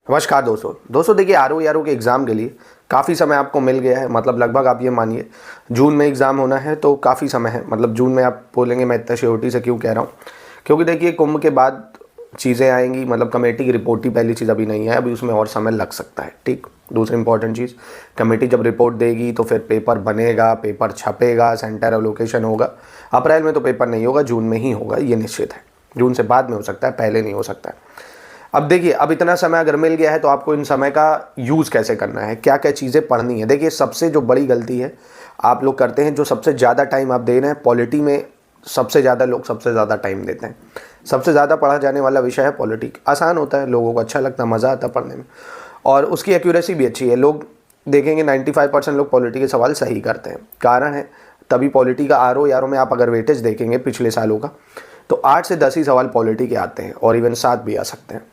नमस्कार दोस्तों देखिए आर के एग्ज़ाम के लिए काफ़ी समय आपको मिल गया है। मतलब लगभग आप ये मानिए जून में एग्ज़ाम होना है तो काफ़ी समय है। मतलब जून में आप बोलेंगे मैं इतना श्योरिटी से क्यों कह रहा हूँ, क्योंकि देखिए कुंभ के बाद चीज़ें आएंगी। मतलब कमेटी की रिपोर्ट ही पहली चीज़ अभी नहीं है, अभी उसमें और समय लग सकता है। ठीक, दूसरी इंपॉर्टेंट चीज़, कमेटी जब रिपोर्ट देगी तो फिर पेपर बनेगा, पेपर छपेगा, सेंटर एलोकेशन होगा। अप्रैल में तो पेपर नहीं होगा, जून में ही होगा, ये निश्चित है। जून से बाद में हो सकता है, पहले नहीं हो सकता है। अब देखिए, अब इतना समय अगर मिल गया है तो आपको इन समय का यूज़ कैसे करना है, क्या क्या चीज़ें पढ़नी है। देखिए सबसे जो बड़ी गलती है आप लोग करते हैं, जो सबसे ज़्यादा टाइम आप दे रहे हैं पॉलिटी में, सबसे ज़्यादा लोग सबसे ज़्यादा टाइम देते हैं। सबसे ज़्यादा पढ़ा जाने वाला विषय है पॉलिटी। आसान होता है, लोगों को अच्छा लगता है, मज़ा आता है पढ़ने में, और उसकी एक्यूरेसी भी अच्छी है। लोग देखेंगे 95% लोग पॉलिटी के सवाल सही करते हैं। कारण है तभी पॉलिटी का आर में आप अगर वेटेज देखेंगे पिछले सालों का, तो 8 से 10 ही सवाल पॉलिटी के आते हैं, और इवन 7 भी आ सकते हैं।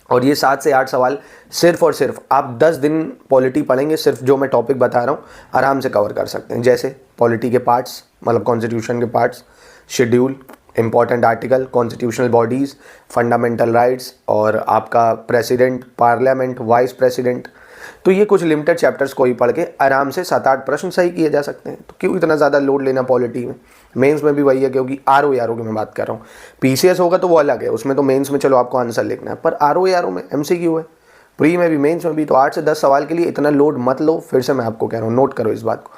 और ये 7 से 8 सवाल सिर्फ और सिर्फ आप 10 दिन पॉलिटी पढ़ेंगे, सिर्फ जो मैं टॉपिक बता रहा हूँ आराम से कवर कर सकते हैं। जैसे पॉलिटी के पार्ट्स, मतलब कॉन्स्टिट्यूशन के parts, schedule, important article, constitutional bodies, fundamental rights, और आपका प्रेसिडेंट, पार्लियामेंट, वाइस प्रेसिडेंट। तो ये कुछ लिमिटेड चैप्टर्स को ही पढ़ के आराम से 7-8 प्रश्न सही किए जा सकते हैं। तो क्यों इतना ज़्यादा लोड लेना पॉलिटी में। मेंस में भी वही है, क्योंकि आर की मैं बात कर रहा हूँ। पीसीएस होगा तो वो अलग है, उसमें तो मेंस में चलो आपको आंसर लिखना है, पर आर में एमसीक्यू है। प्री में भी मेंस में भी, तो 8 से 10 सवाल के लिए इतना लोड मत लो। फिर से मैं आपको कह रहा हूँ, नोट करो इस बात को।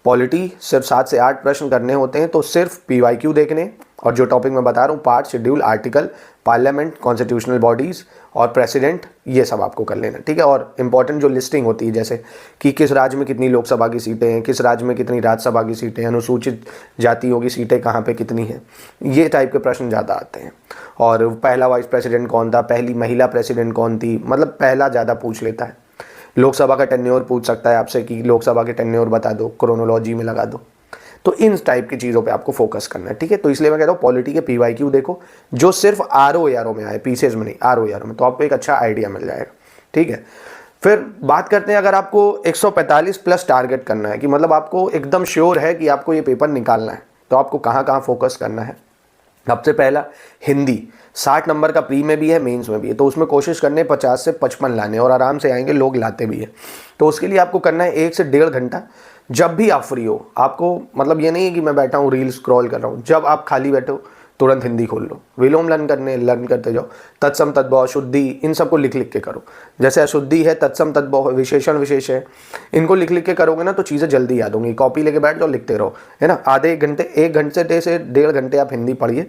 पॉलिटी सिर्फ 7 से 8 प्रश्न करने होते हैं, तो सिर्फ पीवाईक्यू देखने, और जो टॉपिक मैं बता रहा हूँ part, schedule, article, parliament, constitutional bodies और प्रेसिडेंट, ये सब आपको कर लेना। ठीक है। और इंपॉर्टेंट जो लिस्टिंग होती है, जैसे कि किस राज्य में कितनी लोकसभा की सीटें हैं, किस राज्य में कितनी राज्यसभा की सीटें हैं, अनुसूचित जातियों की सीटें कहाँ पे कितनी हैं, ये टाइप के प्रश्न ज़्यादा आते हैं। और पहला वाइस प्रेसिडेंट कौन था, पहली महिला प्रेसिडेंट कौन थी, मतलब पहला ज़्यादा पूछ लेता है। लोकसभा का टेन्योर पूछ सकता है आपसे कि लोकसभा के टेन्योर बता दो, क्रोनोलॉजी में लगा दो। तो इन टाइप की चीज़ों पे आपको फोकस करना है। ठीक है। तो इसलिए मैं कहता हूँ पॉलिटी के पीवाईक्यू देखो, जो सिर्फ आर में आए, पीसीएस में नहीं, आर में, तो आपको एक अच्छा आइडिया मिल जाएगा। ठीक है। फिर बात करते हैं, अगर आपको 145 प्लस टारगेट करना है, कि मतलब आपको एकदम श्योर है कि आपको ये पेपर निकालना है, तो आपको कहाँ कहाँ फोकस करना है। सबसे पहला हिंदी, 60 नंबर का प्री में भी है, मेंस में भी है, तो उसमें कोशिश करने 50 से 55 लाने, और आराम से आएंगे, लोग लाते भी है। तो उसके लिए आपको करना है 1 से 1.5 घंटा, जब भी आप फ्री हो। आपको मतलब ये नहीं है कि मैं बैठा हूँ रील स्क्रॉल कर रहा हूँ, जब आप खाली बैठे हो तुरंत हिंदी खोल लो, विलोम लर्न करते जाओ। तत्सम तद्भव अशुद्धि, इन सबको लिख लिख के करो। जैसे अशुद्धि है, तत्सम तद्भव, विशेषण विशेष है, इनको लिख लिख के करोगे ना तो चीज़ें जल्दी याद होंगी। कॉपी लेके बैठ जाओ, लिखते रहो, है ना। आधे 1 घंटे से 1.5 घंटे आप हिंदी पढ़िए,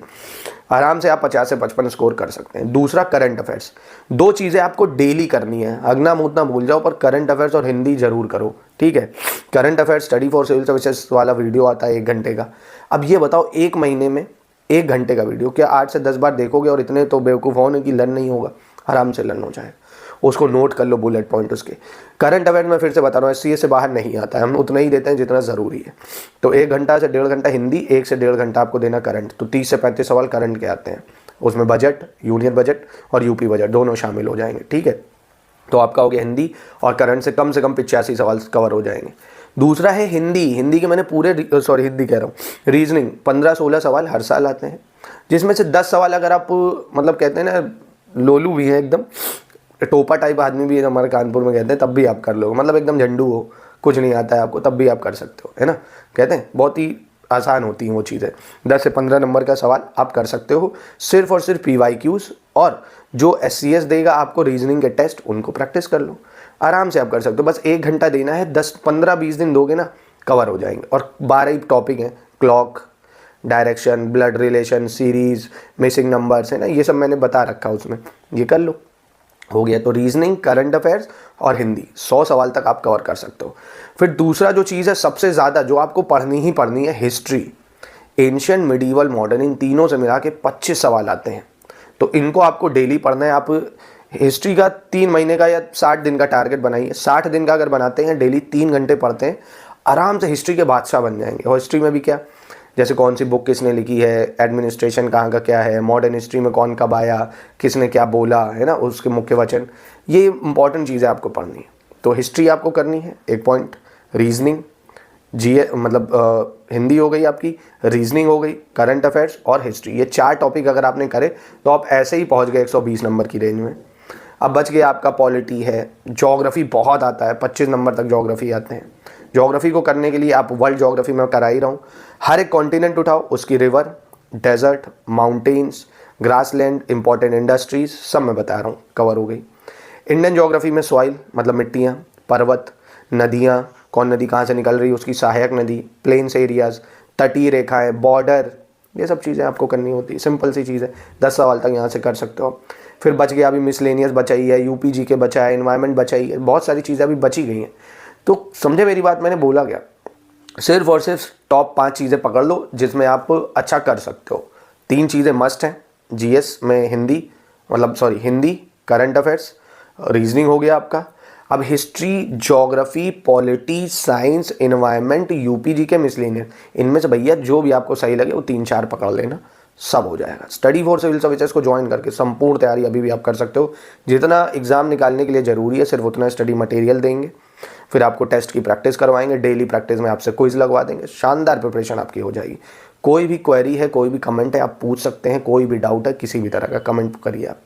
आराम से आप 50 से 55 स्कोर कर सकते हैं। दूसरा करंट अफेयर्स, 2 चीज़ें आपको डेली करनी है। अगना मुतना भूल जाओ, पर करंट अफेयर्स और हिंदी जरूर करो। ठीक है। Current affairs study for civil services वाला वीडियो आता है 1 घंटे का। अब ये बताओ, 1 महीने में 1 घंटे का वीडियो क्या 8 से 10 बार देखोगे, और इतने तो बेवकूफ़ होने की लर्न नहीं होगा, आराम से लर्न हो जाएगा। उसको नोट कर लो, बुलेट पॉइंट उसके। करंट अफेयर में फिर से बता रहा हूँ, एससीए से बाहर नहीं आता है, हम उतना ही देते हैं जितना ज़रूरी है। तो 1 घंटा से 1.5 घंटा हिंदी, 1 से 1.5 घंटा आपको देना करंट, तो 30 से 35 सवाल करंट के आते हैं। उसमें बजट, यूनियन बजट और यूपी बजट दोनों शामिल हो जाएंगे। ठीक है। तो आपका हो गया हिंदी और करंट से कम 85 सवाल कवर हो जाएंगे। दूसरा है हिंदी के मैंने हिंदी कह रहा हूँ, रीजनिंग 15-16 सवाल हर साल आते हैं, जिसमें से 10 सवाल अगर आप मतलब कहते हैं ना लोलू भी है, एकदम टोपा टाइप आदमी भी है, हमारे कानपुर में कहते हैं, तब भी आप कर लोगे। मतलब एकदम झंडू हो, कुछ नहीं आता है आपको, तब भी आप कर सकते हो, है ना। कहते हैं बहुत ही आसान होती हैं वो चीज़ें। 10 से 15 नंबर का सवाल आप कर सकते हो, सिर्फ और सिर्फ पीवाईक्यूज, और जो एससीएस देगा आपको रीजनिंग के टेस्ट, उनको प्रैक्टिस कर लो, आराम से आप कर सकते हो। बस 1 घंटा देना है, 10-15-20 दिन दोगे ना, कवर हो जाएंगे। और 12 ही टॉपिक हैं, clock, direction, blood relation, series, missing numbers, है ना, ये सब मैंने बता रखा है उसमें, ये कर लो, हो गया। तो रीजनिंग, करंट अफेयर्स और हिंदी 100 सवाल तक आप कवर कर सकते हो। फिर दूसरा जो चीज़ है सबसे ज़्यादा जो आपको पढ़नी ही पढ़नी है, हिस्ट्री, एंशिएंट, मिडीवल, मॉडर्न, इन तीनों से मिला के 25 सवाल आते हैं। तो इनको आपको डेली पढ़ना है। आप हिस्ट्री का 3 महीने का या 60 दिन का टारगेट बनाइए। 60 दिन का अगर बनाते हैं, डेली 3 घंटे पढ़ते हैं, आराम से हिस्ट्री के बादशाह बन जाएंगे। और हिस्ट्री में भी क्या, जैसे कौन सी बुक किसने लिखी है, एडमिनिस्ट्रेशन कहाँ का क्या है, मॉडर्न हिस्ट्री में कौन कब आया, किसने क्या बोला, है ना, उसके मुख्य वचन, ये इंपॉर्टेंट चीज़ें आपको पढ़नी है। तो हिस्ट्री आपको करनी है 1 पॉइंट, रीजनिंग, जीए मतलब हिंदी हो गई आपकी, रीजनिंग हो गई, करंट अफेयर्स और हिस्ट्री, ये 4 टॉपिक अगर आपने करे तो आप ऐसे ही पहुंच गए 120 नंबर की रेंज में। अब बच गया आपका पॉलिटी है, ज्योग्राफी बहुत आता है, 25 नंबर तक ज्योग्राफी आते हैं। ज्योग्राफी को करने के लिए आप वर्ल्ड ज्योग्राफी में करा ही रहा हूँ, हर एक कॉन्टिनेंट उठाओ, उसकी river, desert, mountains, grassland, important industries सब मैं बता रहा हूँ, कवर हो गई। इंडियन ज्योग्राफी में सॉइल मतलब मिट्टियाँ, पर्वत, नदियाँ, कौन नदी कहाँ से निकल रही है, उसकी सहायक नदी, प्लेन्स एरियाज़, तटीय रेखाएँ, बॉर्डर, ये सब चीज़ें आपको करनी होती है। सिंपल सी चीज़ है, 10 सवाल तक यहाँ से कर सकते हो। फिर बच गया अभी मिसलेनियस बचा ही है, यूपीजी के बचा है, एनवायरनमेंट बचा ही है, बहुत सारी चीज़ें अभी बची गई हैं। तो समझे मेरी बात, मैंने बोला क्या, सिर्फ और सिर्फ टॉप 5 चीज़ें पकड़ लो जिसमें आप अच्छा कर सकते हो। 3 चीज़ें मस्ट हैं जीएस में, हिंदी मतलब sorry Hindi, current affairs, reasoning हो गया आपका। अब history, geography, polity, science, environment, UPG के मिसलेनियस, इनमें से भैया जो भी आपको सही लगे वो 3-4 पकड़ लेना, सब हो जाएगा। स्टडी फॉर सिविल सर्विसेज को ज्वाइन करके संपूर्ण तैयारी अभी भी आप कर सकते हो। जितना एग्जाम निकालने के लिए ज़रूरी है सिर्फ उतना स्टडी मटेरियल देंगे, फिर आपको टेस्ट की प्रैक्टिस करवाएंगे, डेली प्रैक्टिस में आपसे क्विज लगवा देंगे, शानदार प्रिपरेशन आपकी हो जाएगी। कोई भी क्वेरी है, कोई भी कमेंट है, आप पूछ सकते हैं, कोई भी डाउट है किसी भी तरह का कमेंट करिए आप।